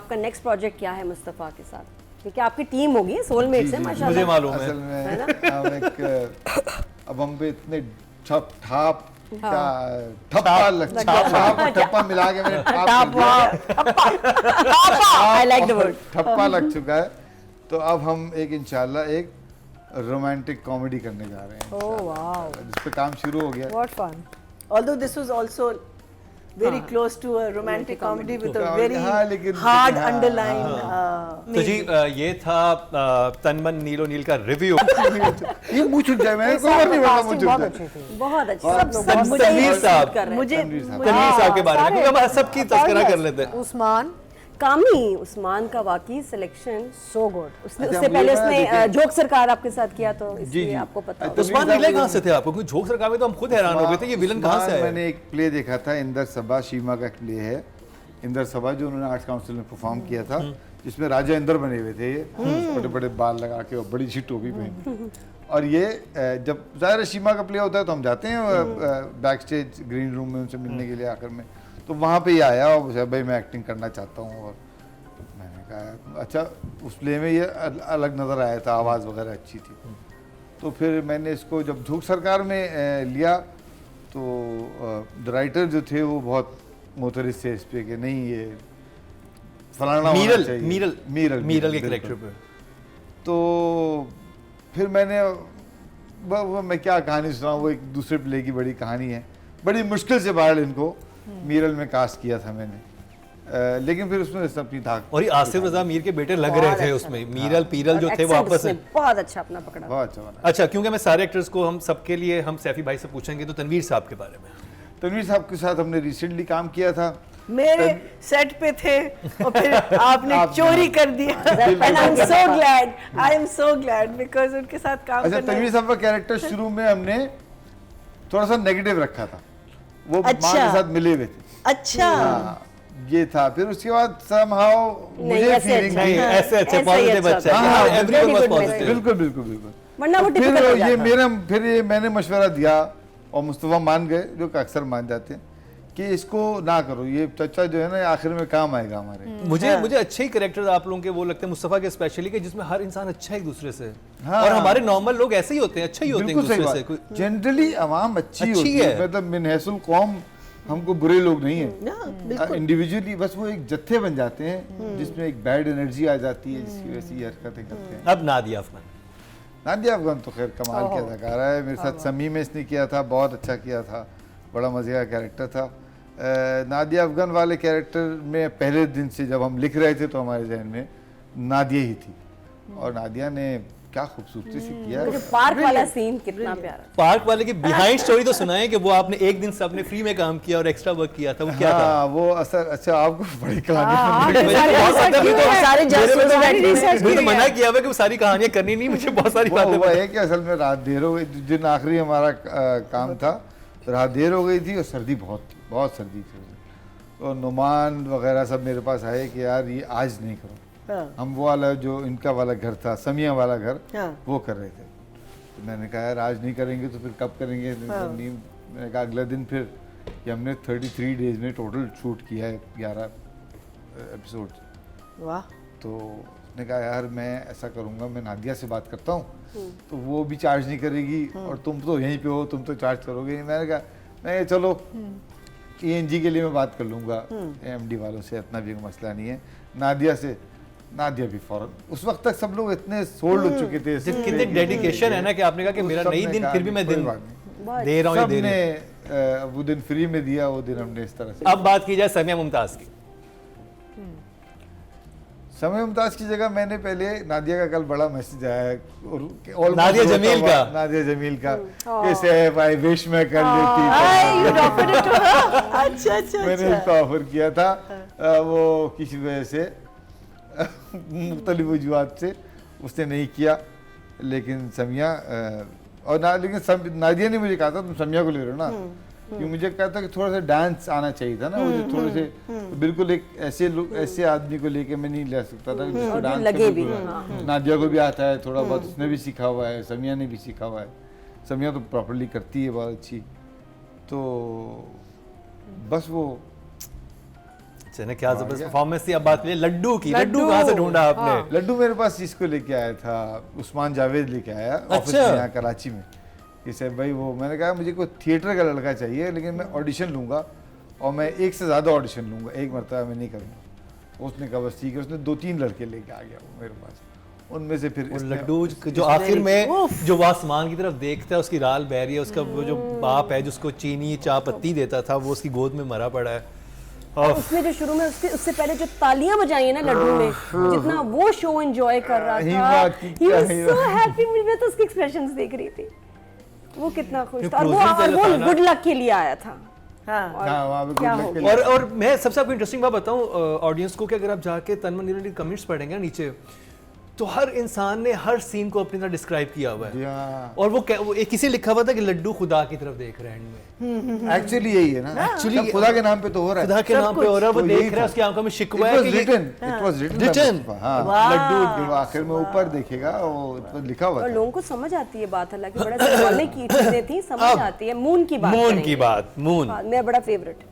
आपका next project क्या है मुस्तफ़ा के साथ? क्योंकि आपकी टीम होगी, सोलमेट्स है माशाल्लाह। मुझे मालूम है। असल में हम एक अब हम पे इतने ठप ठाप का ठप्पा ठप्पा मिला के मैंने आई लाइक द वर्ड ठप्पा लग चुका है। तो अब हम एक इंशाल्लाह एक रोमांटिक कॉमेडी करने जा रहे हैं ओह वाओ, जिस पे काम शुरू हो गया। What fun. Although this was also very close to a romantic comedy with a very हाँ, लेकिन- hard हाँ, underline. तो जी ये था तन मन नीलो नील का रिव्यू। ये मुंह छूट जाए, मैंने कोई बात नहीं बोला, मुंह छूट बहुत जाए। अच्छी थी। बहुत अच्छा। सब मुझे तनवीर ये साहब। कर रहे हैं। मुझे तनवीर साहब। तनवीर साहब के बारे में, क्योंकि हम सबकी तस्करा कर लेते हैं। उस्मान कामी उस्मान का वाकई सिलेक्शन, so good. उसने अच्छा, उससे मुझे पहले पता है, उसने देखिए- जोक सरकार आपके साथ किया, तो जी, इसलिए जी। आपको पता अच्छा, होगा। उस्मान निकले कहाँ से थे आपको? क्योंकि झोंक सरकार में तो हम खुद हैरान हो गए थे, ये विलन कहाँ से आया? मैंने एक प्ले देखा था, इंदर सबा, शीमा का प्ले है इंदर सबा, जो उन्होंने आर्ट्स काउंसिल में परफॉर्म किया था, जिसमें राजा इंदर बने हुए थे, ये बड़े बड़े बाल लगा के और बड़ी सी टोपी पहन के। और ये जब ज़ाहिर शीमा का प्ले होता है तो हम जाते हैं बैक स्टेज ग्रीन रूम में उनसे मिलने के लिए आखिर में, तो वहाँ पे ये आया और मुझे भाई मैं एक्टिंग करना चाहता हूँ। और मैंने कहा अच्छा, उस प्ले में ये अलग नज़र आया था, आवाज़ वगैरह अच्छी थी। तो फिर मैंने इसको जब झूठ सरकार में लिया तो राइटर जो थे वो बहुत मोतरस थे इस पे कि नहीं ये फलाना होना मीरल चाहिए। मीरल मीरल मीरल के बिल्कुल। कैरेक्टर पे। तो फिर मैंने वो मैं क्या कहानी सुनाऊं, वो एक दूसरे प्ले की बड़ी कहानी है, बड़ी मुश्किल से बाहर इनको मीरल में कास्ट किया था मैंने, लेकिन फिर उसमें अपनी धाक। और ये आसिफ रजा मीर के बेटे लग रहे थे उसमें, मीरल पीरल जो थे वो Accent आपस उसने में। बहुत अच्छा अपना पकड़ा। बहुत अच्छा बना। अच्छा, क्योंकि मैं सारे एक्टर्स को हम सबके लिए हम सैफी भाई से पूछेंगे, तो तनवीर साहब के बारे में। तनवीर साहब के साथ हमने रिसेंटली काम किया था। मेरे सेट पे थे और फिर आपने चोरी कर दिया। And I'm so glad. I am so glad because उनके साथ काम अच्छा, करना। तनवीर साहब का कैरेक्टर शुरू में हमने थोड़ा सा नेगेटिव रखा था, वो माँ अच्छा। के साथ मिले हुए थे। अच्छा। हाँ, ये था। फिर उसके बाद somehow मुझे ऐसे फीलिंग अच्छा नहीं, हाँ, ऐसे अच्छे ऐसे ही पॉजिटिव अच्छा अच्छा था। है, हाँ, everyone was very good positive. बिल्कुल बिल्कुल बिल्कुल। वरना वो फिर typical हो ये जाता। मेरा फिर ये मैंने मशवरा दिया और मुस्तफ़ा मान गए, जो कि अक्सर मान जाते हैं कि इसको ना करो, ये चचा जो है ना आखिर में काम आएगा हमारे। मुझे अच्छे ही कैरेक्टर्स आप लोगों के वो लगते हैं, मुस्तफ़ा के स्पेशली, कि जिसमें हर इंसान अच्छा है एक दूसरे से। हाँ। और हमारे नॉर्मल लोग ऐसे ही होते हैं, अच्छे ही होते हैं एक बिल्कुल सही दूसरे से। बात। जनरली अवाम अच्छी होती है। है, मतलब मिनहसुल कौम हमको बुरे लोग नहीं है। हाँ, बिल्कुल। इंडिविजुअली बस वो एक जत्थे बन जाते हैं जिसमें एक बैड एनर्जी आ जाती है, जिसकी वजह से ये हरकतें करते हैं। अब नादिया अफगान, नादिया अफगान तो खैर कमाल की अदाकारा है, मेरे साथ समी में इसने किया था, बहुत अच्छा किया था, बड़ा मजे का कैरेक्टर था। नादिया अफगान वाले कैरेक्टर में पहले दिन से जब हम लिख रहे थे तो हमारे जहन में नादिया ही थी, और नादिया ने क्या खूबसूरती से किया। मुझे पार्क वाला सीन कितना प्यारा। पार्क वाले की बिहाइंड स्टोरी तो सुनाएं कि वो आपने एक दिन से अपने फ्री में काम किया और एक्स्ट्रा वर्क किया था, वो क्या था? हाँ, वो असर अच्छा आपको बड़ी कहानी सारे मुझे तो मना किया हुआ कि वो सारी कहानियां करनी नहीं, मुझे बहुत सारी बातें हुआ है कि असल में रात देर हो गई, जिस दिन आखिरी हमारा काम था, रात देर हो गई थी और सर्दी बहुत सर्दी थी। तो नुमान वगैरह सब मेरे पास आए कि यार ये आज नहीं करो। हम वो वाला जो इनका वाला घर था, समिया वाला घर, वो कर रहे थे। तो मैंने कहा यार आज नहीं करेंगे तो फिर कब करेंगे? मैंने कहा अगले दिन फिर, कि हमने 33 डेज में टोटल शूट किया है 11 एपिसोड। वाह। तो उसने कहा यार मैं ऐसा करूँगा, मैं नादिया से बात करता हूँ, तो वो भी चार्ज नहीं करेगी और तुम तो यहीं पे हो, तुम तो चार्ज करोगे। मैंने कहा नहीं चलो ENG के लिए मैं बात कर लूँगा MD वालों से, इतना भी मसला नहीं है। नादिया से, नादिया भी फौरन, उस वक्त तक सब लोग इतने सोल्ड हो चुके थे। कितने डेडिकेशन है ना कि आपने कहा कि मेरा नहीं दिन, फिर भी मैं दिन दे रहा हूँ, ये दे रही हूँ। सबने वो दिन फ्री में दिया, वो दिन हमने इस तरह से। अब बात की जाए समिया मुमताज की। समय मुमताज की जगह मैंने पहले नादिया का कल बड़ा मैसेज आया है, और नादिया जमील का। नादिया जमील का कैसे है भाई, विश मैं कर लेती। अच्छा अच्छा। मैंने उसको ऑफर किया था, वो किसी वजह से मुख्तलिफ वजूहत से उसने नहीं किया, लेकिन समिया लेकिन नादिया ने मुझे कहा था तुम समिया को ले रहे हो ना, क्योंकि मुझे कहा था कि थोड़ा सा डांस आना चाहिए था ना, मुझे थोड़े से बिल्कुल एक ऐसे आदमी को लेके मैं नहीं ले सकता था जिसको डांस लगे भी। नादिया को भी आता है थोड़ा बहुत, उसने भी सीखा हुआ है, समिया ने भी सीखा हुआ है। समिया तो प्रॉपर्ली करती है, बहुत अच्छी। तो बस वो चने क्या जबरदस्त परफॉर्मेंस थी। अब बात करिए लड्डू की। लड्डू कहाँ से ढूंढा आपने? लड्डू मेरे पास इसको लेके आया था, उस्मान जावेद लेके आया ऑफिस अच्छा। में यहाँ कराची में कि साहब भाई वो, मैंने कहा मुझे कोई थिएटर का लड़का चाहिए लेकिन मैं ऑडिशन लूँगा और मैं एक से ज़्यादा ऑडिशन लूँगा, एक मरतबा मैं नहीं करूँगा। उसने कहा बस ठीक है। उसने 2-3 लड़के लेके आ गया वो मेरे पास, उनमें से फिर वो इसने- लड्डू जो आखिर में जो वो आसमान की तरफ देखता है, उसकी राल बह रही है, उसका वो जो बाप है जिसको चीनी चाय पत्ती देता था वो उसकी गोद में मरा पड़ा है। और उसने जो शुरू में उससे पहले जो तालियां बजाई है ना लड्डू ने, जितना वो शो एंजॉय कर रहा था, he was so happy। मैं तो उसके एक्सप्रेशंस देख रही थी, वो कितना खुश था। और वो गुड लक के लिए आया था। हाँ हाँ, वहाँ पे क्या good luck हो के लिए- और मैं सबसे आपको इंटरेस्टिंग बात बताऊं ऑडियंस को कि अगर आप जाके तनमन निरंजन कमेंट्स पढ़ेंगे ना नीचे, तो हर इंसान ने हर सीन को अपनी तरह डिस्क्राइब किया हुआ है। हाँ। और वो एक किसी लिखा हुआ था कि लड्डू खुदा की तरफ देख रहे हैं एंड में। एक्चुअली यही है ना, Actually- सब खुदा के नाम पे तो हो रहा है। खुदा के नाम पे हो रहा है, वो तो देख यही रहा है, था। उसकी आंखों में It शिकवा है was कि ये written, it was written by Written? Mustafa, हाँ। लड्डू कि वो आखिर में ऊपर देखेगा वो इस पर लिखा हुआ और था। लोगों को समझ आती है बात, हालांकि बड़ा सिंबॉलिक की चीजें थी, समझ आती है। मून की बात मून करेंगे। की बात, मून। मेरा बड़ा फेवरेट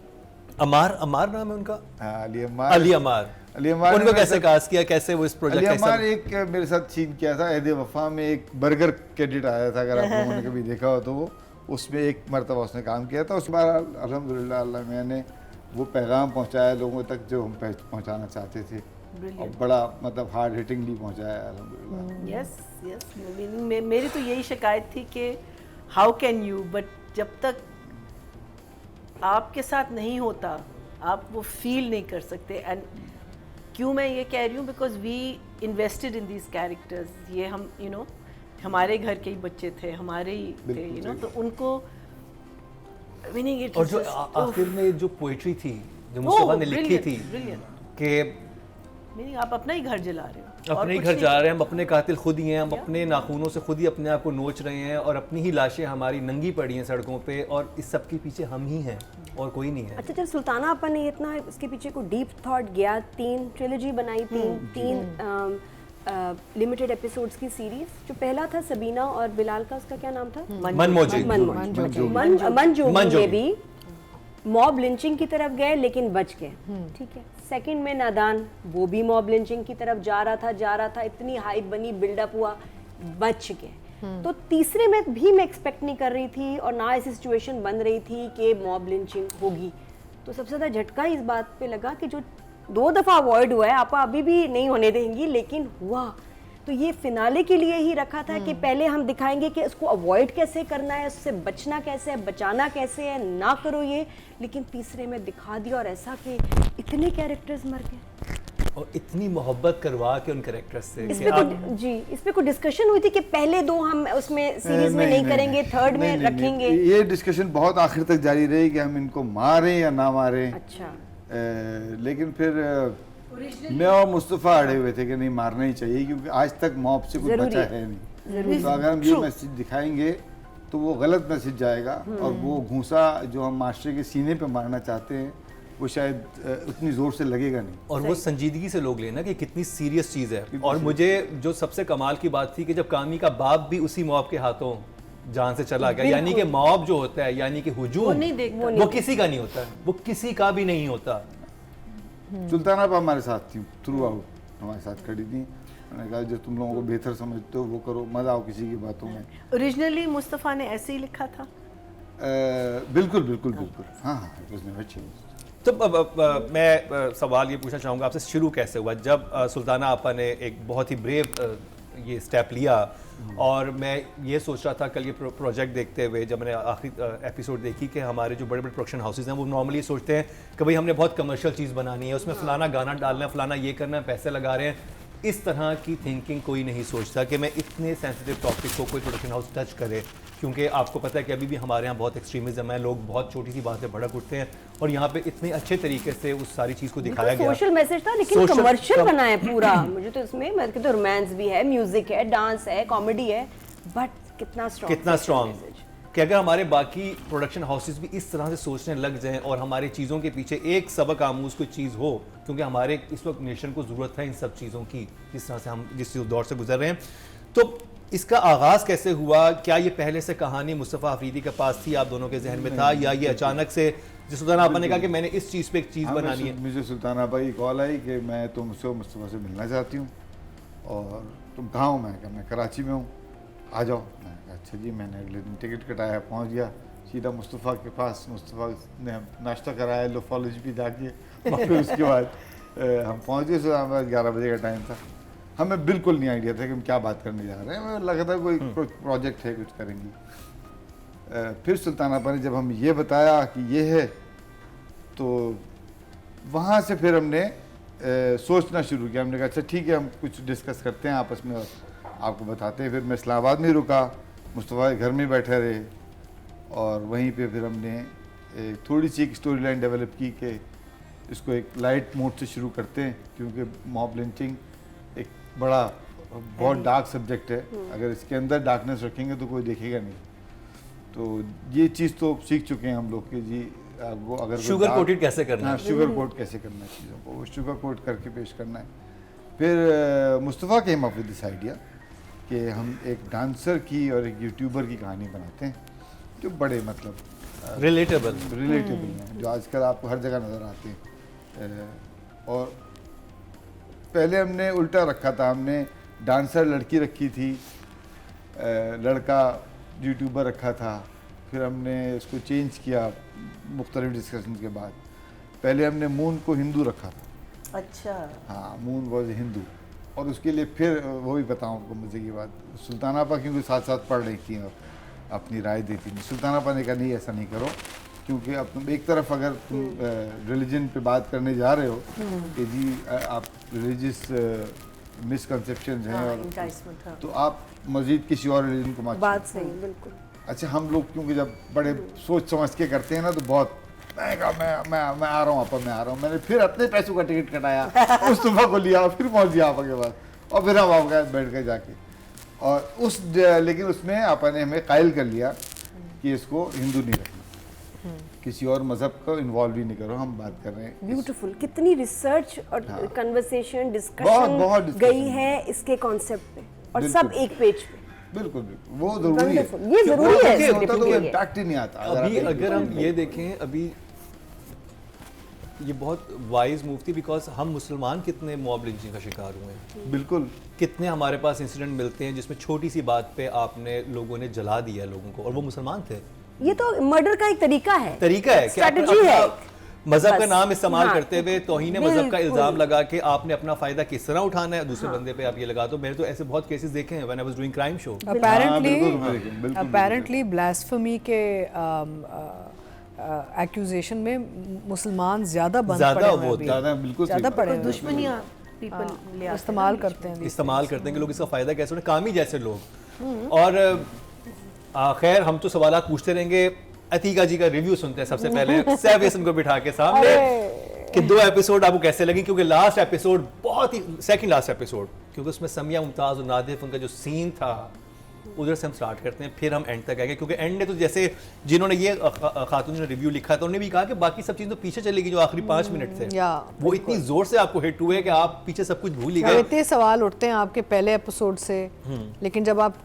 अमार नाम है उनका, हाँ, अली अली अमार। अमार उनको ने कैसे मेरे कास्ट किया, कैसे वो इस साथ- प्रोजेक्ट अली का अमार हिस्सा? एक मेरे साथ सीन किया था ऐद वफा में, एक बर्गर क्रेडिट आया था, अगर आप लोगों ने कभी देखा हो तो वो उसमें एक मरतबा उसने काम किया था। उस बार अल्हम्दुलिल्लाह अल्लाह मियां ने वो पैगाम पहुंचाया लोगों तक जो हम पहुंचाना चाहते थे, और बड़ा मतलब हार्ड हिटिंगली पहुंचाया अल्हम्दुलिल्लाह। यस यस, मेरी तो यही शिकायत थी कि हाउ कैन यू, बट जब तक आपके साथ नहीं होता आप वो फील नहीं कर सकते। एंड क्यों मैं ये कह रही हूँ, because we invested in these characters. ये हम हमारे घर के ही बच्चे थे, हमारे ही थे, तो उनको और जो आखिर में जो पोएट्री थी जो मुस्तफा ने लिखी थी कि मीनिंग आप अपना ही घर जला रहे हो, अपने ही घर जा रहे हैं, हम अपने कातिल खुद ही हैं, हम अपने नाखूनों से खुद ही अपने आप को नोच रहे हैं और अपनी ही लाशें हमारी नंगी पड़ी हैं सड़कों पे, और इस सब के पीछे हम ही हैं और कोई नहीं है। अच्छा, जब सुल्ताना आपा ने इतना इसके पीछे को डीप थॉट गया, 3 ट्रिलॉजी बनाई, तीन लिमिटेड एपिसोड्स की सीरीज। जो पहला था सबीना और बिलाल का, उसका क्या नाम था? मनमोजी। मनजोगी में भी मॉब लिंचिंग की तरफ गए लेकिन बच गए, ठीक है। सेकंड में नादान, वो भी मॉब लिंचिंग की तरफ जा रहा था, इतनी हाइप बनी, बिल्डअप हुआ, बच गए। तो तीसरे में भी मैं एक्सपेक्ट नहीं कर रही थी और ना ऐसी सिचुएशन बन रही थी कि मॉब लिंचिंग होगी। तो सबसे ज़्यादा झटका इस बात पे लगा कि जो 2 दफ़ा अवॉइड हुआ है, आप अभी भी नहीं होने देंगी, लेकिन हुआ। तो ये फिनाले के लिए ही रखा था कि पहले हम दिखाएंगे कि इसको अवॉइड कैसे करना है, उससे बचना कैसे है, बचाना कैसे है, ना करो ये। लेकिन तीसरे में दिखा दिया, और ऐसा कि इतने कैरेक्टर्स मर गए और इतनी मोहब्बत करवा के उन कैरेक्टर्स से इस कि पे आप- जी, इस पे कोई डिस्कशन हुई थी कि पहले 2 हम उसमें सीरीज में नहीं करेंगे, थर्ड में रखेंगे? ये डिस्कशन बहुत आखिर तक जारी रही कि हम इनको मारें या ना मारें। अच्छा, लेकिन फिर मैं और मुस्तफ़ा अड़े हुए थे कि नहीं, मारना ही चाहिए, क्योंकि आज तक मॉब से कुछ जरूरी बचा है। है नहीं। तो अगर हम ये मैसेज दिखाएंगे तो वो गलत मैसेज जाएगा, और वो घूंसा जो हम मास्टर के सीने पे मारना चाहते हैं वो शायद उतनी ज़ोर से लगेगा नहीं। और वो संजीदगी से लोग लेना कि कितनी सीरियस चीज़ है। और मुझे जो सबसे कमाल की बात थी कि जब कामी का बाप भी उसी मॉब के हाथों जान से चला गया, यानी कि मॉब जो होता है, यानी कि हुजूम, वो नहीं देखता, वो किसी का नहीं होता है, वो किसी का भी नहीं होता। सुल्ताना आप हमारे साथ थी, थ्रू आउट हमारे साथ खड़ी थी। मैंने कहा जो तुम लोगों को बेहतर समझते हो वो करो, मत आओ किसी की बातों में। ओरिजिनली मुस्तफ़ा ने ऐसे ही लिखा था। बिल्कुल बिल्कुल बिल्कुल, हाँ हाँ, it was never changed। तो मैं सवाल ये पूछना चाहूँगा आपसे, शुरू कैसे हुआ जब सुल्ताना आपा ने एक बहुत ही ब्रेव ये स्टेप लिया? और मैं ये सोच रहा था कल ये प्रोजेक्ट देखते हुए, जब मैंने आखिरी एपिसोड देखी कि हमारे जो बड़े बड़े प्रोडक्शन हाउसेज हैं वो नॉर्मली सोचते हैं कि भाई हमने बहुत कमर्शियल चीज़ बनानी है, उसमें फलाना गाना डालना है, फलाना ये करना है, पैसे लगा रहे हैं। इस तरह की थिंकिंग कोई नहीं सोचता कि मैं इतने सेंसिटिव टॉपिक को कोई प्रोडक्शन हाउस टच करे, क्योंकि आपको पता है कि अभी भी हमारे यहाँ बहुत एक्सट्रीमिज्म है, लोग बहुत छोटी सी बात से भड़क उठते हैं, और यहाँ पे इतने अच्छे तरीके से उस सारी चीज़ को दिखाया गया। सोशल मैसेज था, लेकिन कमर्शियल बना है पूरा। मुझे तो इसमें मतलब तो रोमांस भी है, म्यूजिक है, डांस है, कॉमेडी है, बट कितना स्ट्रॉन्ग कि अगर हमारे बाकी प्रोडक्शन हाउसेस भी इस तरह से सोचने लग जाएं और हमारी चीज़ों के पीछे एक सबक आमूज़ कोई चीज़ हो, क्योंकि हमारे इस वक्त नेशन को ज़रूरत है इन सब चीज़ों की, जिस तरह से हम जिस दौर से गुजर रहे हैं। तो इसका आगाज़ कैसे हुआ? क्या ये पहले से कहानी मुस्तफ़ा अफरीदी के पास थी, आप दोनों के जहन में था, या ये अचानक से जिस सुल्ताना आपा ने कहा कि मैंने इस चीज़ पे एक चीज़ हाँ, बनानी है? मुझे सुल्ताना आपा की कॉल आई कि मैं तुमसे और मुस्तफ़ा से मिलना चाहती हूँ और तुम कहाँ हो? मैं कहा मैं कराची में हूँ, आ जाओ। मैंने कहा अच्छा जी। मैंने अगले दिन टिकट कटाया, पहुँच गया सीधा मुस्तफ़ा के पास। मुस्तफ़ा ने नाश्ता कराया लोफोलॉजी पे जाके और फिर उसके बाद हम पहुँच गए। सुबह हमारा 11 बजे का टाइम था। हमें बिल्कुल नहीं आइडिया था कि हम क्या बात करने जा रहे हैं। हमें लगा था कोई प्रोजेक्ट है, कुछ करेंगी। फिर सुल्ताना आपा ने जब हम ये बताया कि ये है, तो वहाँ से फिर हमने सोचना शुरू किया। हमने कहा अच्छा ठीक है, हम कुछ डिस्कस करते हैं आपस में और आपको बताते हैं। फिर मैं इस्लामाबाद में रुका, मुस्तफ़ा के घर में बैठे रहे और वहीं पे फिर हमने थोड़ी सी एक स्टोरी लाइन डेवलप की कि इसको एक लाइट मोड से शुरू करते हैं, क्योंकि मॉब लिंचिंग एक बड़ा बहुत डार्क सब्जेक्ट है। अगर इसके अंदर डार्कनेस रखेंगे तो कोई देखेगा नहीं। तो ये चीज़ तो सीख चुके हैं हम लोग कि जी वो अगर शुगर कोटेड कैसे करना है? शुगर कोट कैसे करना है चीज़ों को, वो शुगर कोट करके पेश करना है। फिर Mustafa came up with this idea कि हम एक डांसर की और एक यूट्यूबर की कहानी बनाते हैं जो बड़े मतलब रिलेटेबल हैं, जो आजकल आपको हर जगह नज़र आते हैं। और पहले हमने उल्टा रखा था, हमने डांसर लड़की रखी थी, लड़का यूट्यूबर रखा था। फिर हमने इसको चेंज किया मुख्तलिफ डिस्कशन के बाद। पहले हमने मून को हिंदू रखा था। अच्छा। हाँ, मून वॉज हिंदू। और उसके लिए फिर वो भी बताऊँ आपको मज़े की बात, सुल्ताना आपा क्योंकि साथ साथ पढ़ रही थी और अपनी राय देती थी। सुल्ताना आपा ने कहा नहीं ऐसा नहीं करो, क्योंकि अब तुम एक तरफ अगर तुम रिलीजन पे बात करने जा रहे हो कि जी आप रिलीजियस मिसकंसेप्शन हैं और तो आप मजीद किसी और रिलीजन को मत बात सही, बिल्कुल। अच्छा, हम लोग क्योंकि जब बड़े सोच समझ के करते हैं ना, तो बहुत मैं कहा मैं आ रहा हूँ आपा, मैं आ रहा हूँ। मैंने फिर अपने पैसों का टिकट कटाया, मुस्तफ़ा को लिया, फिर पहुँच गया आपा के पास और फिर हम आप गए बैठ गए जाके। और लेकिन उसमें आपा ने हमें कायल कर लिया कि इसको हिंदू नहीं रखना, किसी और मजहब को इन्वॉल्व ही नहीं करो, हम बात कर रहे हैं। ब्यूटीफुल, कितनी रिसर्च और कन्वर्सेशन बहुत डिस्कशन discussion गई है इसके कॉन्सेप्ट पे, और सब बिल्कुल। एक पेज पे। बिल्कुल बिल्कुल, वो जरूरी है। Wonderful, ये जरूरी है देखिए, script होता तो के लिए। इम्पैक्ट ही नहीं आता। अभी आप अगर हम ये देखें, अभी ये बहुत वाइज मूव थी, बिकॉज हम मुसलमान कितने मॉब लिंचिंग का शिकार हुए हैं। बिल्कुल कितने हमारे पास इंसिडेंट मिलते हैं जिसमें छोटी सी बात पे आपने लोगों ने जला दिया लोगों को, और वो मुसलमान थे। ये तो मर्डर का एक तरीका है कि आप स्ट्रेटजी है। अपना मजहब का बस, नाम इस्तेमाल हाँ, करते हुए तौहीन मजहब का बिल्कुल। इल्जाम लगा के आपने अपना फायदा किस तरह उठाना है, दूसरे बंदे पे आप ये लगा दो। मैंने तो ऐसे बहुत केसेस देखे हैं when I was doing crime show. Apparently blasphemy के एक्यूजेशन में मुसलमान ज्यादा बंद ज्यादा पड़े हुए वो हैं अभी। ज्यादा बिल्कुल ज्यादा सही पड़े बात हुए हैं। दुश्मनियाँ पीपल ले आते इस्तेमाल करते हैं इस्तेमाल करते हैं कि लोग इसका फायदा कैसे उन्हें, कामी जैसे लोग। और खैर हम तो सवालात पूछते रहेंगे। अतीका जी का रिव्यू सुनते हैं सबसे पहले, सैफ हसन को बिठा के सामने कि 2 एपिसोड आपको कैसे लगी, क्योंकि लास्ट एपिसोड बहुत ही सेकंड लास्ट एपिसोड, क्योंकि उसमें समिया मुमताज और नादिफ उनका जो सीन था, उधर से हम स्टार्ट करते हैं, फिर हम एंड तक आएंगे। क्योंकि एंड ने तो जैसे जिन्होंने ये खातून ने रिव्यू लिखा था, उन्होंने भी कहा कि बाकी सब चीज़ तो पीछे चलेगी, जो आखिरी 5 मिनट थे या, वो इतनी जोर से आपको हिट हुए कि आप पीछे सब कुछ भूल ही अब गए। इतने सवाल उठते हैं आपके पहले एपिसोड से, लेकिन जब आप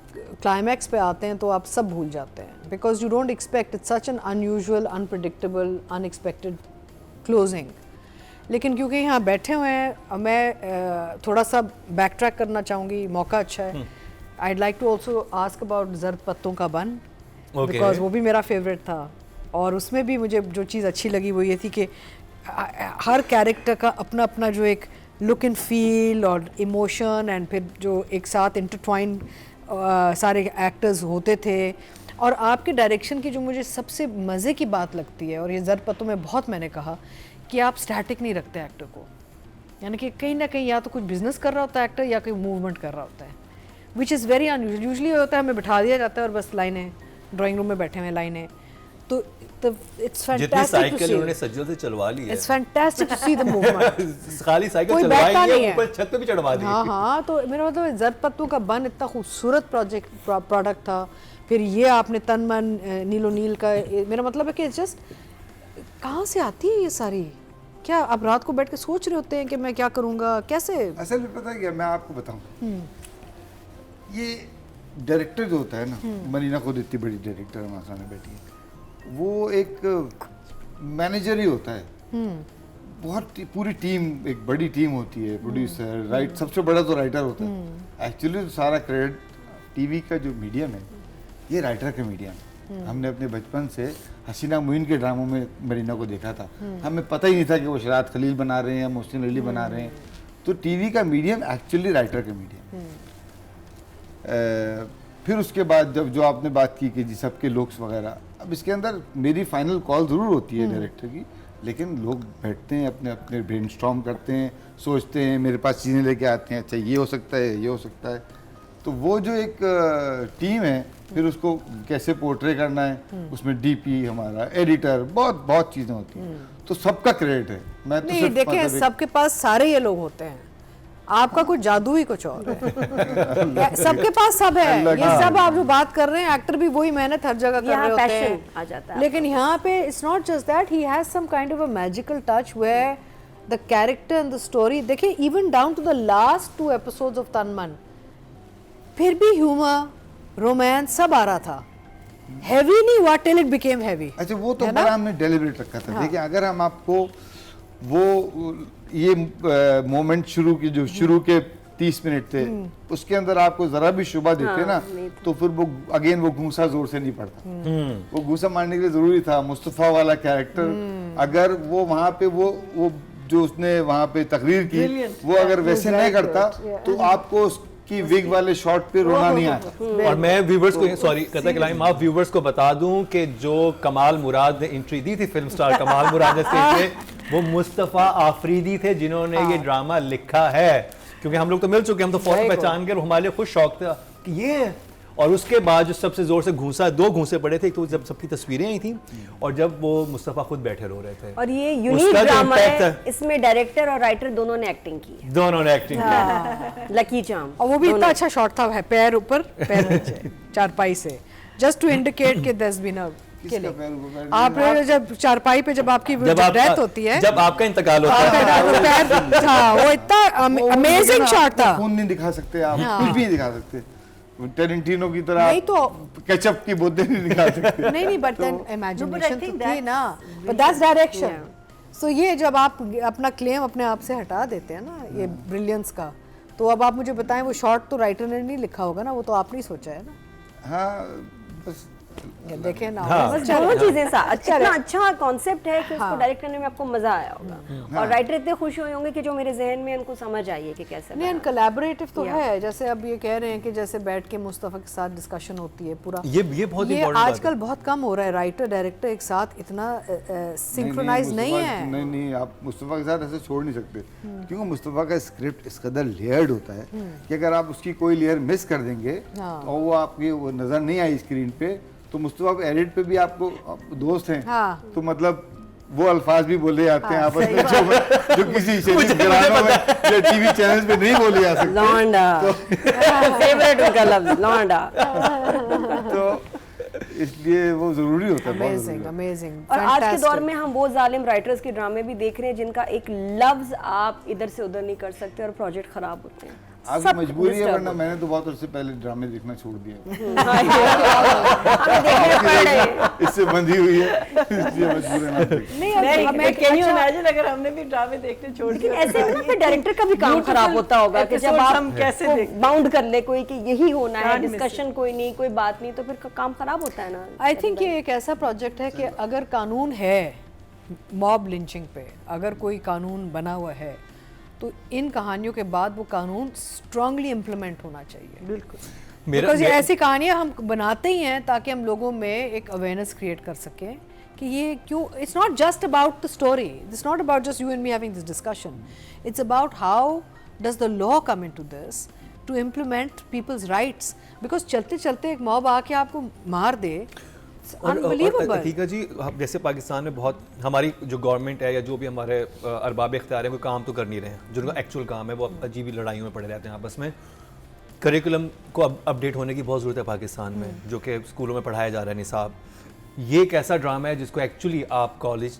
क्लाइमैक्स पे आते हैं तो आप सब भूल जाते हैं, because you don't expect, it's such an unusual, unpredictable, unexpected closing. लेकिन क्योंकि यहाँ बैठे हुए हैं, मैं थोड़ा सा बैक ट्रैक करना चाहूँगी, मौका अच्छा है। I'd like to also ask about ज़र्द पत्तों का बन, बिकॉज वो भी मेरा फेवरेट था। और उसमें भी मुझे जो चीज़ अच्छी लगी वो ये थी कि हर कैरेक्टर का अपना अपना जो एक लुक एंड फील और इमोशन, एंड फिर जो एक साथ इंटरट्वाइन सारे एक्टर्स होते थे। और आपके डायरेक्शन की जो मुझे सबसे मज़े की बात लगती है, और ये ज़र्द पत्तों में बहुत मैंने कहा, कि आप स्टैटिक नहीं रखते एक्टर को, यानी कि कहीं ना कहीं या तो कुछ बिजनेस कर रहा होता है एक्टर, या कोई मूवमेंट कर रहा होता है, which is very unusual. Usually होता है हमें बिठा दिया जाता है और बस लाइनें, ड्राइंग रूम में बैठे हुए लाइनें। तो इट्स फैंटास्टिक टू सी, उन्होंने सज्जल से चलवा ली है, it's fantastic to see the movement. खाली साइकिल कोई चलवाई बैठता नहीं नहीं है, है। ऊपर छत पे भी चढ़वा दी। हाँ हाँ, तो मेरा मतलब ज़र्द पत्तों का बन इतना खूबसूरत प्रोडक्ट था। फिर ये आपने तन मन नीलो नील का, मेरा मतलब है कि जस्ट कहाँ से आती है ये सारी, क्या आप रात को बैठ के सोच रहे होते हैं कि मैं क्या करूँगा, कैसे? असल में पता है क्या, मैं आपको बताऊं, ये डायरेक्टर जो होता है ना, मरीना खुद इतनी बड़ी डायरेक्टर हमारे सामने बैठी है, वो एक मैनेजर ही होता है। पूरी टीम, एक बड़ी टीम होती है, प्रोड्यूसर, राइट, सबसे बड़ा तो राइटर होता है। एक्चुअली तो सारा क्रेडिट टीवी का जो मीडियम है ये राइटर का मीडियम है। हमने अपने बचपन से हसीना मुइन के ड्रामों में मरीना को देखा था, हमें पता ही नहीं था कि वो शरात खलील बना रहे हैं या मोहसिन अली बना रहे हैं। तो टीवी का मीडियम एक्चुअली राइटर का मीडियम। फिर उसके बाद जब जो आपने बात की कि जी सबके लुक्स वगैरह, अब इसके अंदर मेरी फाइनल कॉल ज़रूर होती है डायरेक्टर की, लेकिन लोग बैठते हैं अपने अपने ब्रेनस्टॉर्म करते हैं, सोचते हैं, मेरे पास चीज़ें लेके आते हैं, अच्छा ये हो सकता है, ये हो सकता है। तो वो जो एक टीम है, फिर उसको कैसे पोर्ट्रे करना है, उसमें डीपी हमारा, एडिटर, बहुत बहुत चीज़ें होती हैं। तो सबका क्रेडिट है। मैं तो नहीं सिर्फ देखें, मतलब एक- सबके पास सारे ये लोग होते हैं, आपका कुछ जादू ही कुछ और है। सबके पास सब है, ये सब आप जो बात कर रहे हैं, एक्टर भी वही मेहनत हर जगह कर यहाँ रहे होते passion हैं आ जाता है लेकिन यहाँ पे it's not just that, he has some kind of a magical touch where the character and the story, देखिए even down to the last 2 episodes of Tan Man, फिर भी ह्यूमर, रोमांस सब आ रहा था, हैवी नहीं हुआ टिल इट बिकेम हैवी। अच्छा वो तो बड़ा हमने डेलिब्रेट रखा था। देखिए अगर हम आपको वो ये मोमेंट शुरू के 30 मिनट थे, उसके अंदर आपको जरा भी शुबा देते ना, तो फिर वो अगेन वो घूसा जोर से नहीं पड़ता। वो घूसा मारने के लिए जरूरी था। मुस्तफा वाला कैरेक्टर अगर वो वहाँ पे वो जो उसने वहाँ पे तकरीर की, वो अगर वैसे नहीं करता तो आपको उसकी विग वाले शॉट पे रोना नहीं आता। और मैं व्यूवर्स को सॉरी कहता कि आप व्यूवर्स को बता दूं कि जो कमाल मुराद ने एंट्री दी थी, फिल्म स्टार कमाल मुराद ने स्टेज पे, वो मुस्तफ़ा आफरीदी थे जिन्होंने ये ड्रामा लिखा है। क्योंकि हम लोग तो मिल चुके, हम तो फौरन पहचान गए, हमारे लिए खुद शौक था कि ये है। और उसके बाद जो सबसे जोर से घूसा, 2 घूसे पड़े थे, एक तो जब सबकी तस्वीरें आई थी और जब वो मुस्तफ़ा खुद बैठे रो रहे थे। और ये यूनिक उसका जो ड्रामा impact है, है, इसमें डायरेक्टर और राइटर दोनों ने एक्टिंग की है। दोनों ने एक्टिंग की। लकी चार्म, और वो भी इतना अच्छा शॉट था, पैर ऊपर पैर नीचे चारपाई से, जस्ट टू इंडिकेट कि there's been a किसका पैर ऊपर पैर आप जब चारपाई पे जब आपकी डेथ होती है, जब आपका इंतकाल होता है, तो पैर था, वो इतना अमेजिंग शॉट था। खून नहीं दिखा सकते आप, कुछ भी नहीं दिखा सकते। टेरेंटिनो की तरह नहीं तो केचप की बोतलें नहीं दिखा सकते। नहीं बट देन इमेजिनेशन तो think थी ना, बट दैट्स डायरेक्शन। सो ये जब आप अपना क्लेम अपने आप से हटा देते हैं ना, ये ब्रिलियंस का, तो अब आप मुझे बताएं वो शॉट तो राइटर ने नहीं लिखा होगा ना, वो तो आपने ही सोचा है ना। हाँ बस देखें ना, बस दोनों चीजें इतना अच्छा कॉन्सेप्ट है कि उसको डायरेक्ट करने में आपको मजा आया होगा, और राइटर इतने खुश हुए होंगे कि जो मेरे जहन में उनको समझ आई है कि कैसे नहीं एंड कोलैबोरेटिव तो है। जैसे अब ये कह रहे हैं कि जैसे बैठ के मुस्तफा के साथ डिस्कशन होती है पूरा, ये बहुत ये इंपॉर्टेंट बात आजकल बहुत कम हो रहा है, राइटर डायरेक्टर एक साथ इतना सिंक्रोनाइज नहीं है। नहीं आप मुस्तफ़ा के साथ ऐसे छोड़ नहीं सकते, क्योंकि मुस्तफ़ा का स्क्रिप्ट इस कदर लेयर्ड होता है कि अगर आप उसकी कोई लेयर मिस कर देंगे और वो आपकी वो नजर नहीं आई स्क्रीन पे, तो मुस्तफ़ा एडिट पे भी आपको दोस्त हैं, तो मतलब वो अल्फाज भी बोले जाते हैं आपस में जो किसी शरीफ घरानों में या टीवी चैनल्स पे नहीं बोले जा सकते। लौंडा फेवरेट उनका लफ्ज लौंडा। तो इसलिए वो जरूरी होता है, बहुत जरूरी है। अमेजिंग। और आज के दौर में हम वो जालिम राइटर्स के ड्रामे भी देख रहे हैं जिनका एक लफ्ज आप इधर से उधर नहीं कर सकते और प्रोजेक्ट खराब होते हैं। आपकी सब मजबूरी है, disturb वरना मैंने तो बहुत अर्से पहले ड्रामे देखना छोड़ दिया। हमें देखने पड़ रहे हैं। इससे बंधी हुई है, इसलिए मजबूर है ना देखना। नहीं हमें कैन यू इमेजिन अगर हमने भी ड्रामे देखने छोड़ लेकिन दिए, ऐसे में ना फिर डायरेक्टर का भी काम खराब होता होगा कि जब episodes आप हम कैसे देखें? बाउंड कर ले कोई कि यही होना है, Can't miss डिस्कशन कोई नहीं, कोई बात नहीं, तो फिर काम खराब होता है ना। आई थिंक ये एक ऐसा प्रोजेक्ट है कि अगर कानून है मॉब लिंचिंग पे, अगर कोई कानून बना हुआ है तो इन कहानियों के बाद वो कानून स्ट्रांगली इम्प्लीमेंट होना चाहिए। बिल्कुल, बिकॉज ये ऐसी कहानियाँ हम बनाते ही हैं ताकि हम लोगों में एक अवेयरनेस क्रिएट कर सकें कि ये क्यों, it's not just about the story, it's not about just you and me having this discussion, it's about how does the law come into this to implement people's rights. Because चलते चलते एक mob आके आपको मार दे, और अतीका जी, जैसे पाकिस्तान में बहुत हमारी जो गवर्नमेंट है या जो भी हमारे अरबाब इख्तियार हैं, कोई काम तो कर नहीं रहे हैं, जिनका एक्चुअल काम है वो अजीब ही लड़ाइयों में पड़े रहते हैं आपस में। करिकुलम को अपडेट होने की बहुत ज़रूरत है पाकिस्तान में, जो कि स्कूलों में पढ़ाया जा रहा है निसाब। ये एक ऐसा ड्रामा है जिसको एक्चुअली आप college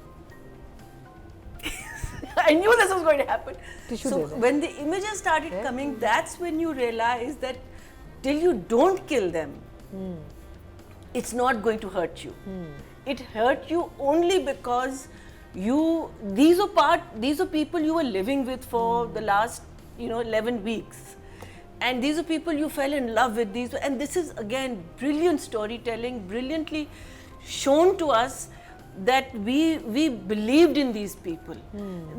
I knew this was going to happen. Tissue So de de. when the images started coming, that's when you realize that till you don't kill them, it's not going to hurt you. It hurt you only because these are people you were living with for the last 11 weeks. And these are people you fell in love with. And this is again brilliant storytelling, brilliantly shown to us that we believed in these people,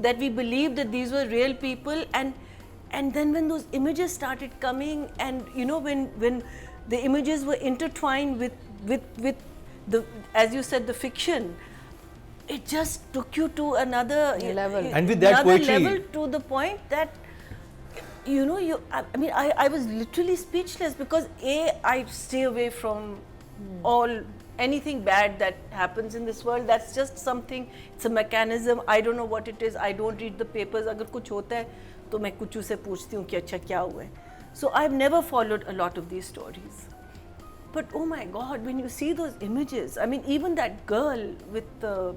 that we believed that these were real people. And then when those images started coming, and when the images were intertwined with the, as you said, the fiction, it just took you to another level. And with that another poetry, level, to the point that I was literally speechless, because I stay away from anything bad that happens in this world. That's just something, it's a mechanism. I don't know what it is. I don't read the papers. अगर कुछ होता है तो मैं कुछ से पूछती हूँ कि अच्छा क्या हुआ है. So I've never followed a lot of these stories. But oh my God, when you see those images, I mean, even that girl with the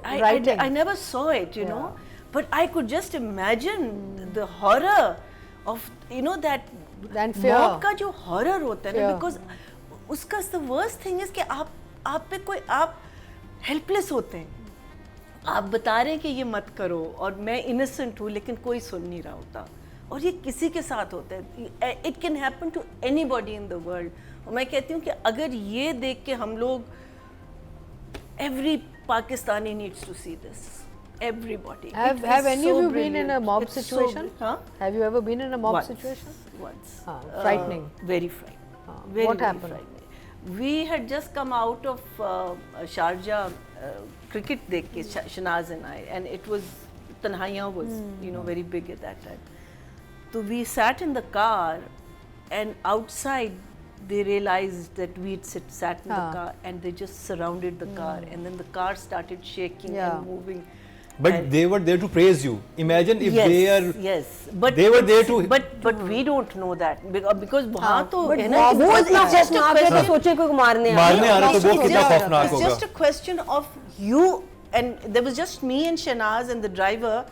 writing. I never saw it, you know. But I could just imagine the horror of that And fear. mob का जो horror होता है ना, Fear. because उसका the worst thing is कि आप पे कोई आप helpless होते हैं. आप बता रहे हैं कि ये मत करो और मैं innocent हूँ, लेकिन कोई सुन नहीं रहा होता. और ये किसी के साथ होता है. It can happen to anybody in the world. और मैं कहती हूँ कि अगर ये देख के हम लोग, every Pakistani needs to see this. Everybody. Have It is any so of you been brilliant. in a mob It's so situation? huh? Have you ever been in a mob Once. situation? Once. Frightening. Very frightening. Very, What very happened? frightening. We had just come out of Sharjah cricket देख के, Shanaz and I, and it was, Tanhaiya was very big at that time. So we sat in the car, and outside they realized that we'd sat in the car, and they just surrounded the car, and then the car started shaking and moving. but they were there to praise you. Imagine if they are but they were there to but we don't know that, because वहाँ तो But है ना, वो it's इतना just a खौफनाक है तो question. सोचे कोई को मारने मारने आ रहा तो वो It's कितना just- खौफनाक It's होगा. just a question of you, and there was just me and Shanaz and the driver,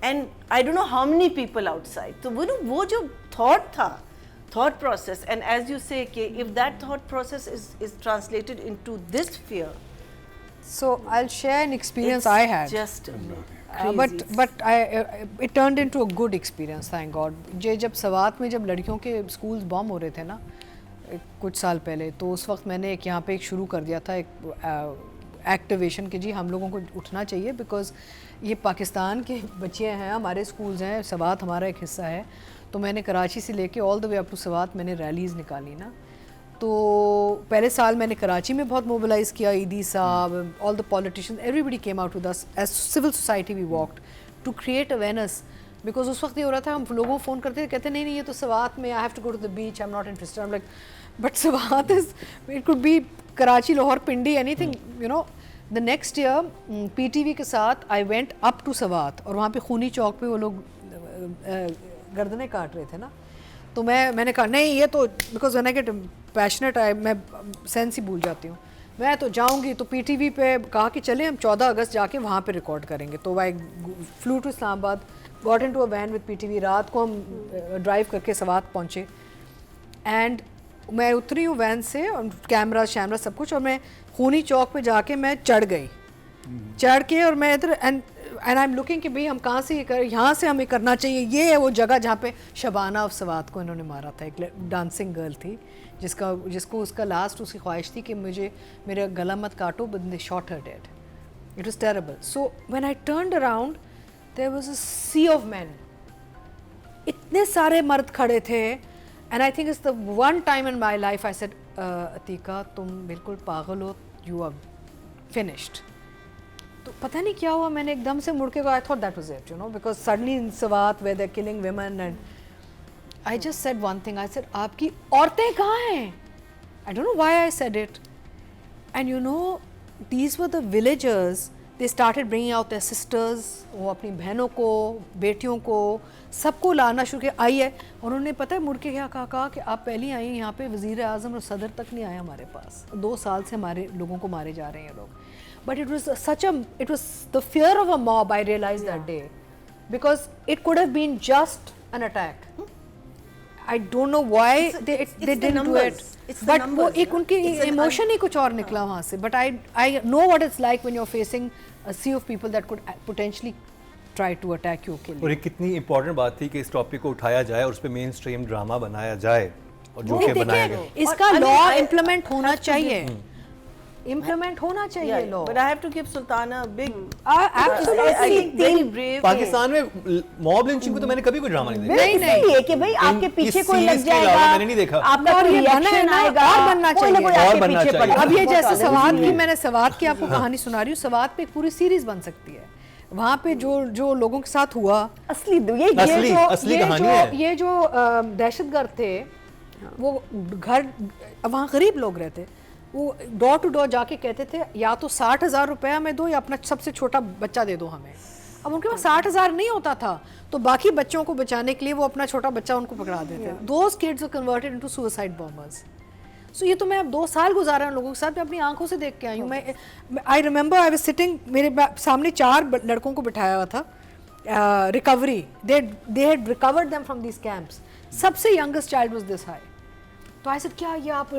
and I don't know how many people outside. So वो जो thought process, and as you say, if that thought process is translated into this fear, So I'll share an experience it's I had. just crazy. but it turned into a good experience, thank God. जब सवात में जब लड़कियों के schools bomb हो रहे थे ना कुछ साल पहले, तो उस वक्त मैंने यहाँ पे एक शुरू कर दिया था एक एक्टिवेशन कि जी हम लोगों को उठना चाहिए, बिकॉज ये पाकिस्तान के बच्चे हैं, हमारे स्कूल्स हैं, सवात हमारा एक हिस्सा है. तो मैंने कराची से लेके all the way up to Swat मैंने रैलीज़ निकाली ना. तो पहले साल मैंने कराची में बहुत मोबिलाइज़ किया, ईदी साहब, all the politicians, everybody came out with us as civil society. We walked to create awareness, because उस वक्त ये हो रहा था, हम लोगों को फ़ोन करते थे, कहते नहीं ये तो सवात में, I have to go to the beach, I am not interested. I am like but Swat is, it could be Karachi, Lahore, Pindi, anything, you know. The next year PTV के साथ I went up to Swat, और वहाँ पे खूनी चौक पे वो लोग गर्दनें काट रहे थे ना. तो मैंने कहा नहीं ये तो, because when I get passionate, मैं सेंस ही भूल जाती हूँ, मैं तो जाऊँगी. तो PTV पे कहा कि चलें हम 14 अगस्त जाके वहाँ पे रिकॉर्ड करेंगे. तो I flew to Islamabad, got in to a van with PTV. रात को हम ड्राइव करके सवात पहुँचे, एंड मैं उतरी हूँ वैन से, और कैमरा शैमरा सब कुछ, और मैं खूनी चौक पे जाके मैं चढ़ गई. चढ़ के और मैं इधर एंड आई एम लुकिंग कि भाई हम कहाँ से ये कर, यहाँ से हमें करना चाहिए. ये है वो जगह जहाँ पे शबाना ऑफ सवात को इन्होंने मारा था. एक डांसिंग गर्ल थी जिसको उसका लास्ट उसकी ख्वाहिश थी कि मुझे मेरा गला मत काटो, but they shot her dead. It was terrible. So when I turned around there was a sea of men. इतने सारे मर्द खड़े थे, and I think it's the one time in my life I said Atiqa तुम बिल्कुल पागल हो, you are finished. तो पता नहीं क्या हुआ, मैंने एकदम से मुड़ के I thought that was it, you know, because suddenly in Swat where they are killing women, and I just said one thing. I said आपकी औरतें कहाँ हैं? I don't know why I said it. And you know these were the villagers, they started bringing out their sisters. वो अपनी बहनों को, बेटियों को, सबको लाना शुरू किया. आई है, उन्होंने पता है मुड़ के क्या कहा कि आप पहली आई यहाँ पे, वज़ीर आज़म और सदर तक नहीं आए हमारे पास. 2 साल से हमारे लोगों को मारे जा रहे हैं ये लोग. but it was the fear of a mob. I realized that day, because it could have been just an attack. I don't know why they the didn't do numbers. it. It's the But वो numbers, एक उनकी It's an emotion ही कुछ और निकला वहाँ से. But I know what it's like when you're facing a sea of people that could potentially try to attack you, kill you. और ये कितनी इंपॉर्टेंट बात थी कि इस टॉपिक को उठाया जाए और उस पर मेन स्ट्रीम ड्रामा बनाया जाए और जो कि बनाया गया। इसका I mean, law I implement होना चाहिए. इम्प्लीमेंट होना चाहिए Yeah, law. but I have to give Sultana a big Absolutely. I think very brave. Pakistan में मॉब लिंचिंग को तो मैंने कभी कोई ड्रामा नहीं देखा। नहीं, नहीं। इसलिए कि भाई आपके इस पीछे कोई series लग के अलावा जाएगा, मैंने नहीं देखा। आपका और कोई ये बना है रिएक्शन ना, आएगा, और बनना कोई ना कोई चाहिए। और आपके बनना पीछे चाहिए। पड़ेगा। अब ये जैसे बहुत सवाद अलग की है। मैंने सवाद की आपको कहानी सुना रही हूँ. सवाद पे एक पूरी सीरीज बन सकती है. वहाँ पे जो लोगों के साथ हुआ, असली असली कहानी है। ये जो दहशतगर्द थे, वो घर वहाँ गरीब लोग रहते, वो डोर टू डोर जाके कहते थे या तो 60,000 रुपया हमें दो या अपना सबसे छोटा बच्चा दे दो हमें. अब उनके पास 60,000 नहीं होता था, तो बाकी बच्चों को बचाने के लिए वो अपना छोटा बच्चा उनको पकड़ा देते. Those kids were converted into suicide bombers. So ये तो मैं अब 2 साल गुजारा उन लोगों के साथ, मैं अपनी आंखों से देख के आई हूँ. मैं I remember I was sitting, मेरे सामने 4 लड़कों को बिठाया हुआ था. Recovery, they had recovered them from these camps. सबसे youngest child was this high. तो आई सेड क्या ये आप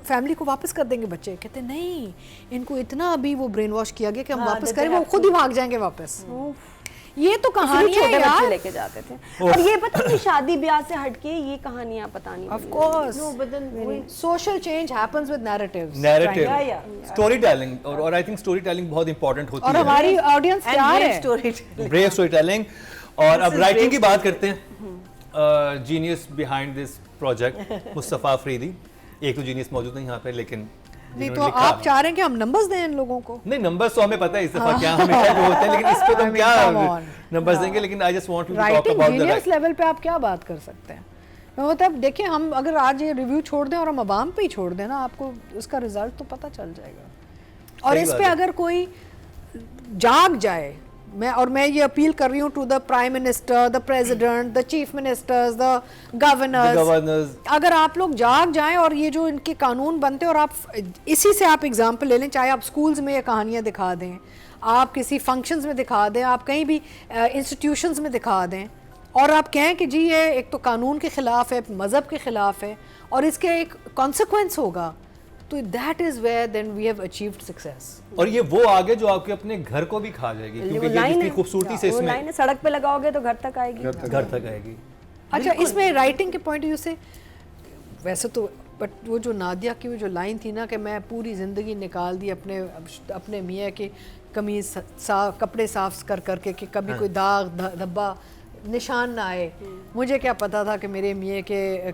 फैमिली को वापस कर देंगे बच्चे? कहते नहीं, इनको इतना अभी वो ब्रेन वॉश किया गया कि हम वापस करें, वो खुद ही भाग जाएंगे वापस. ये तो कहानी है छोटे बच्चे यार. लेके जाते थे. और ये पता नहीं शादी ब्याह से हटके ये कहानियां पता नहीं. Of course. No, but then Social change happens with narratives. Narrative, Yeah. Story telling, और आई थिंक स्टोरी टेलिंग बहुत इंपॉर्टेंट होती और है। हमारी ऑडियंस and क्या brave है? storytelling. Brave story telling. और अब is राइटिंग की brave बात करते हैं। Genius behind this project Mustafa Afridi. एक तो जीनियस मौजूद नहीं यहाँ पे, लेकिन नहीं तो जिन्होंने लिखा- आप चाह रहे हैं कि हम नंबर्स दें इन लोगों को? नहीं, नंबर्स तो हमें पता है इस दफा क्या हमेशा जो होते हैं, लेकिन इस पे तो हम क्या come on. नंबर्स देंगे। लेकिन I just want to talk writing about the genius level पे आप क्या बात कर सकते हैं? मैं मतलब देखिए, हम अगर आज ये रिव्यू छोड़ दें और हम अवाम पे ही छोड़ दें ना, आपको उसका रिजल्ट तो पता चल जाएगा. और सही इस बात पे है। अगर कोई जाग जाए, मैं ये अपील कर रही हूँ to the prime minister, the president, the chief ministers, the governors, अगर आप लोग जाग जाएं और ये जो इनके कानून बनते हैं, और आप इसी से आप एग्जांपल ले लें, चाहे आप स्कूल्स में ये कहानियाँ दिखा दें, आप किसी फंक्शंस में दिखा दें, आप कहीं भी इंस्टीट्यूशंस में दिखा दें, और आप कहें कि जी ये एक तो कानून के ख़िलाफ़ है, मज़हब के ख़िलाफ़ है, और इसके एक कॉन्सिक्वेंस होगा, तो that is where then we have achieved success. और ये वो आगे जो आपके अपने घर को भी खा जाएगी, क्योंकि ये जितनी खूबसूरती से वो इसमें लाइन सड़क पे लगाओगे तो घर तक आएगी. घर तक आएगी। अच्छा, इसमें राइटिंग के पॉइंट ऑफ व्यू से वैसे तो, बट वो जो नादिया की वो जो लाइन थी ना कि मैं पूरी ज़िंदगी निकाल दी अपने मियाँ के कमीज़ कपड़े साफ कर करके कि कभी कोई दाग धब्बा निशान ना आए. मुझे क्या पता था कि मेरे मियाँ के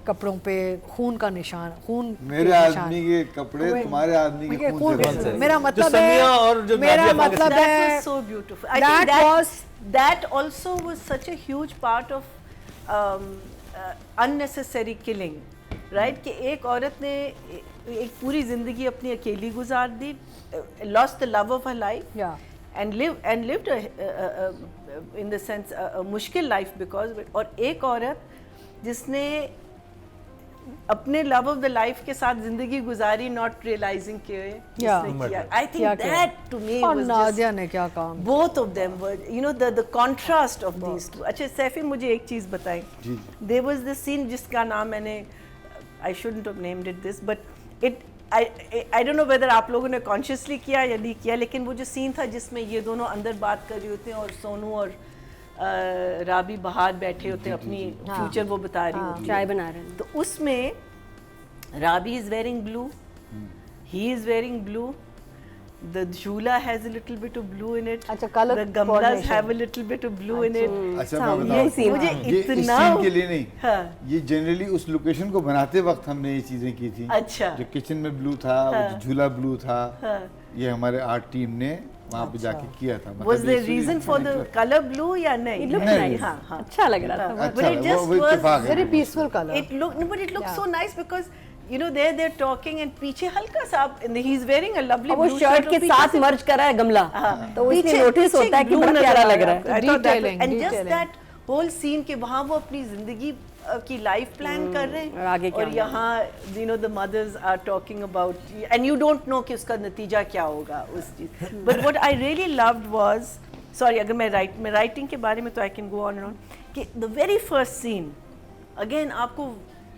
कपड़ों पे खून का निशान, खून मेरे आदमी के कपड़े तुम्हारे आदमी के खून से बने। मेरा जो मतलब समिया और जो है, मेरा नादिया मतलब That है, was so beautiful. I that think was- that also was such a huge part of unnecessary killing, right? कि एक औरत ने एक पूरी जिंदगी अपनी अकेली गुजार दी, lost the love of her life, Yeah. and lived in the sense a मुश्किल life because of it. और एक औरत जिसने अपने लव ऑफ द लाइफ के साथ जिंदगी गुजारी, नॉट रियलाइजिंग के Yeah. किया. I think क्या किया? that to me और was नादिया just ने क्या काम. both of them were, you know, the contrast of these two. अच्छा सैफी, मुझे एक चीज़ बताएं. There was this scene जिसका नाम मैंने, I shouldn't have named it this, but I don't know whether आप लोगों ने consciously किया या नहीं किया, लेकिन वो जो सीन था जिसमें ये दोनों अंदर बात कर रहे होते हैं और सोनू और राबी बाहर बैठे होते हैं, अपनी फ्यूचर वो बता रही होती है, चाय बना रहे हैं. तो उसमें राबी is wearing blue, he is wearing blue, the jhula has a little bit of blue in it, अच्छा, colour the gamlas coordination. have a little bit of blue in it. अच्छा मैं यही बताऊं, scene मुझे ये इस इतना सीन के लिए नहीं, हाँ, ये जनरली उस लोकेशन को बनाते वक्त हमने ये चीजें की थी. अच्छा। जो किचन में ब्लू था, वो जो झूला ब्लू था, हाँ. ये हमारे आर्ट टीम ने वहाँ पे जाके किया था. was मतलब the ये reason सीरीज for the मतलब- color blue या नहीं? It looked नहीं, nice. हाँ, हाँ. अच्छा लग रहा था. अच्छा But it लगा, just वो was इत्तेफाक है. Very peaceful color. It looked, no, but it looked so nice because you know they're talking and पीछे हल्का सा, and he's wearing a lovely और वो blue शर्ट shirt के और पीछे साथ से- मर्ज करा है गमला, तो उसमें पीछे- नोटिस पीछे होता है कि blue बड़ा नजर प्यारा आ लग रहा I है. thought that was- Detailing, and just detailing. that whole scene के वहाँ वो अपनी जिंदगी की लाइफ प्लान कर रहे हैं और आगे क्या होगा। यहाँ you know the mothers are talking about and you don't know कि उसका नतीजा क्या होगा उस चीज। But what I really loved was, sorry अगर मैं राइटिंग के बारे में तो I can go on and on, कि the very first scene again आपको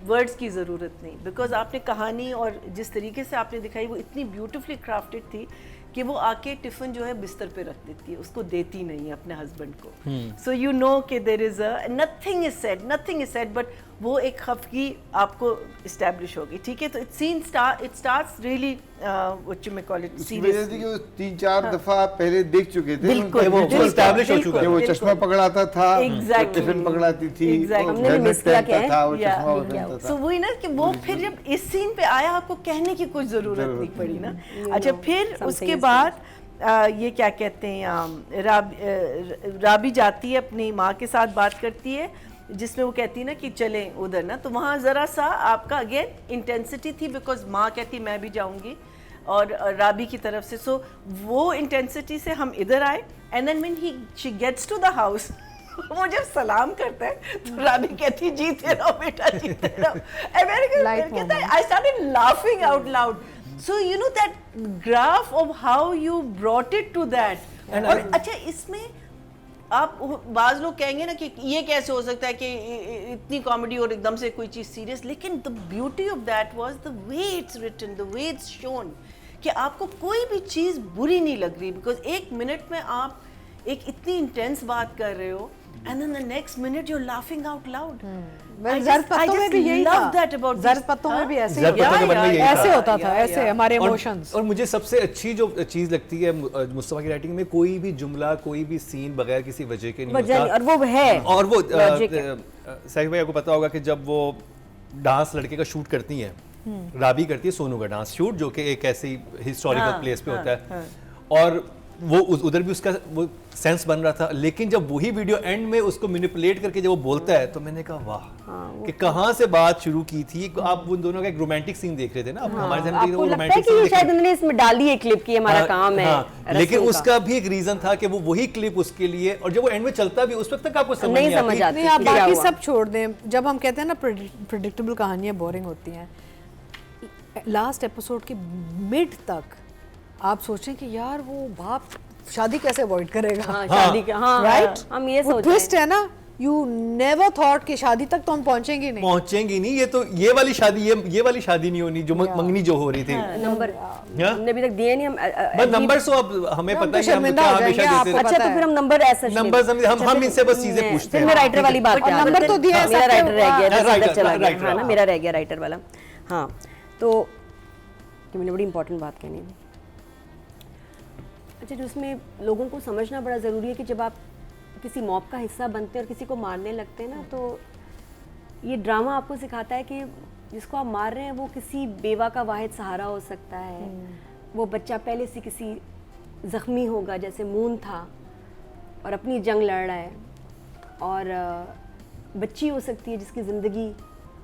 वर्ड्स की ज़रूरत नहीं, बिकॉज आपने कहानी और जिस तरीके से आपने दिखाई वो इतनी ब्यूटिफुली क्राफ्टेड थी कि वो आके टिफिन जो है बिस्तर पे रख देती है, उसको देती नहीं है अपने हस्बैंड को। सो यू नो कि there is a nothing is said but वो एक खफगी आपको इस्टेब्लिश होगी, ठीक है। तो it starts really what you may call it उसकी वजह थी कि वो 3-4 दफा पहले देख चुके थे बिल्कुल, वो establish हो चुका कि वो चश्मा पकड़ाता था, Exactly. टिफिन पकड़ाती थी, Exactly. वो हमने भी हेलमेट miss किया पहनता क्या था, है? वो Yeah. चश्मा पहनता सो था। वही ना कि वो फिर जब इस सीन पे आया आपको कहने की कुछ ज़रूरत नहीं पड़ी ना। अच्छा फिर something उसके is बाद ये क्या कहते हैं राबी जाती है अपनी माँ के साथ बात करती है जिसमें वो कहती है ना कि चलें उधर ना, तो वहाँ ज़रा सा आपका अगेन इंटेंसिटी थी बिकॉज माँ कहती मैं भी जाऊँगी और राबी की तरफ से, सो वो इंटेंसिटी से हम इधर आए and then when she gets to the house वो जब सलाम करता है तो राबी कहती जीते रहो बेटा जीते रहो, Light कहता है I started laughing out loud. So you know that graph of how you brought it to that. और अच्छा इसमें आप बाज लोग कहेंगे ना कि ये कैसे हो सकता है कि इतनी कॉमेडी और एकदम से कोई चीज़ सीरियस, लेकिन the beauty of that was the way it's written, the way it's shown, कि आपको कोई भी चीज़ बुरी नहीं लग रही बिकॉज एक मिनट में आप एक इतनी इंटेंस बात कर रहे हो and then the next minute you are laughing out loud. ज़रपत्तों में भी यही था, ज़रपत्तों में भी ऐसे ही ज़रपत्तों के बारे में यही था। ऐसे होता था, ऐसे हमारे इमोशंस। और मुझे सबसे अच्छी जो चीज़ लगती है मुस्तफा की राइटिंग में, कोई भी जुमला कोई भी सीन बगैर किसी वजह के नहीं वजह नहीं, होता। और वो है और वो logic है। सही भाई आपको पता होगा कि जब वो डांस लड़के का शूट करती हैं, राबी करती है सोनू का डांस शूट जो कि एक ऐसी हिस्टोरिकल प्लेस पे होता है, और वो उधर भी उसका वो सेंस बन रहा था, लेकिन जब वही वीडियो एंड में उसको मैनिपुलेट करके जब वो बोलता है तो मैंने कहा वाह कि कहाँ से बात शुरू की थी। आप उन दोनों का एक रोमांटिक सीन देख रहे थे ना, आप हमारे सामने आपको लगता है कि ये शायद उन्होंने इसमें डाली है क्लिप की हमारा काम है, लेकिन रस्म का। उसका भी एक रीजन था कि वो वही क्लिप उसके लिए, और जब वो एंड में चलता भी उस वक्त तक आपको समझ नहीं नहीं समझ आती। आती। नहीं, आप क्या बाकी हुआ? सब छोड़ दें। जब हम कहते हैं ना प्रेडिक्टेबल कहानियाँ बोरिंग होती हैं, लास्ट एपिसोड के मिड तक आप सोचें कि यार वो बाप शादी कैसे अवॉइड करेगा, हाँ, शादी का, हाँ, राइट? हम ये वो सोच ट्विस्ट है ना, यू नेवर थॉट कि शादी तक तो हम पहुंचेंगे नहीं। पहुंचेंगी नहीं, ये तो ये वाली शादी नहीं होनी जो मंगनी जो हो रही थी। नंबर हाँ? हमने अभी तक दिए नहीं, हम बस नंबर सो अब हमें हम पता तो है कि हम शर्मिंदा क्या हो हमेशा जाएंगे, देते आपको हैं। अच्छा पता तो है। फिर हम नंबर ऐसा नंबर्स हम इनसे बस चीजें पूछते हैं। फिर मैं राइटर वाली बात और नंबर तो दिया है मेरा सबके राइटर रह गया, हाँ, राइटर चला गया, राइटर, हाँ ना, हाँ। मेरा रह गया राइटर वाला। हाँ तो कि मैंने बड़ी इंपॉर्टेंट बात कहनी थी। अच्छा, जो उसमें लोगों को समझना बड़ा ज़रूरी है कि जब आप किसी मॉब का हिस्सा बनते हैं और किसी को मारने लगते हैं ना, तो ये ड्रामा आपको सिखाता है कि जिसको आप मार रहे हैं वो किसी बेवा का वाहिद सहारा हो सकता है। वो बच्चा पहले से किसी ज़ख्मी होगा, जैसे मून था, और अपनी जंग लड़ रहा है, और बच्ची हो सकती है जिसकी ज़िंदगी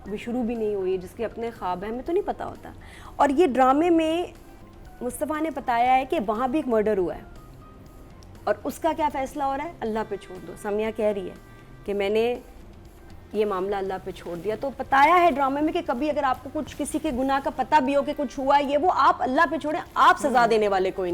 अभी शुरू भी नहीं हुई है, जिसके अपने ख्वाब हैं, हमें तो नहीं पता होता। और ये ड्रामे में मुस्तफ़ा ने बताया है कि वहाँ भी एक मर्डर हुआ है और उसका क्या फ़ैसला हो रहा है अल्लाह पे छोड़ दो। सामिया कह रही है कि मैंने ये मामला अल्लाह पे छोड़ दिया। तो बताया है ड्रामे में कि कभी अगर आपको कुछ किसी के गुनाह का पता भी हो कि कुछ हुआ है, ये वो आप अल्लाह पे छोड़ें, आप सज़ा देने वाले कोई